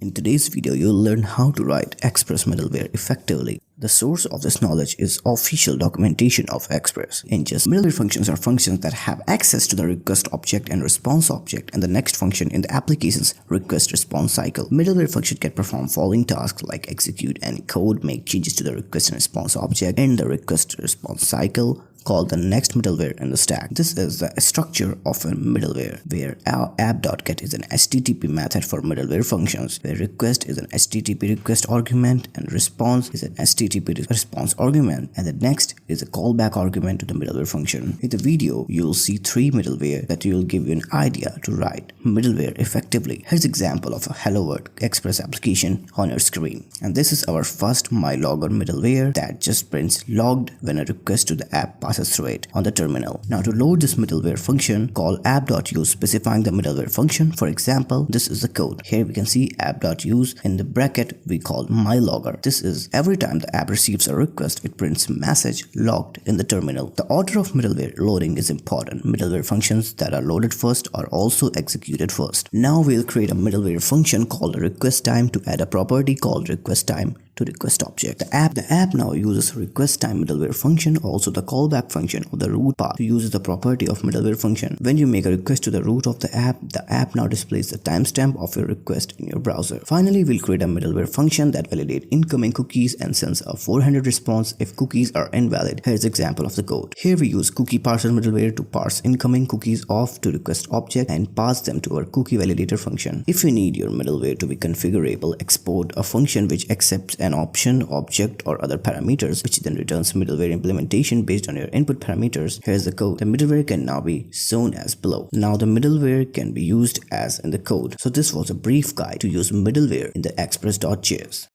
In today's video, you'll learn how to write Express middleware effectively. The source of this knowledge is official documentation of Express. In JS, middleware functions are functions that have access to the request object and response object and the next function in the application's request response cycle. Middleware function can perform following tasks like execute any code, make changes to the request and response object, end the request response cycle, call the next middleware in the stack. This is the structure of a middleware, where our app.get is an HTTP method for middleware functions, where request is an HTTP request argument and response is an HTTP response argument, and the next is a callback argument to the middleware function. In the video, you'll see three middleware that will give you an idea to write middleware effectively. Here's an example of a Hello World Express application on your screen. And this is our first MyLogger middleware that just prints logged when a request to the app passes through it on the terminal. Now to load this middleware function, call app.use specifying the middleware function. For example, this is the code. Here we can see app.use in the bracket we call MyLogger. This is every time the app receives a request, it prints message logged in the terminal. The order of middleware loading is important. Middleware functions that are loaded first are also executed first. Now we'll create a middleware function called request time to add a property called request time to request object. The app now uses request time middleware function, also the callback function of the root path uses the property of middleware function. When you make a request to the root of the app now displays the timestamp of your request in your browser. Finally, we'll create a middleware function that validates incoming cookies and sends a 400 response if cookies are invalid. Here's an example of the code. Here we use cookie parser middleware to parse incoming cookies off to request object and pass them to our cookie validator function. If you need your middleware to be configurable, export a function which accepts an option, object, or other parameters, which then returns middleware implementation based on your input parameters. Here's the code. The middleware can now be shown as below. Now the middleware can be used as in the code. So this was a brief guide to use middleware in the Express.js.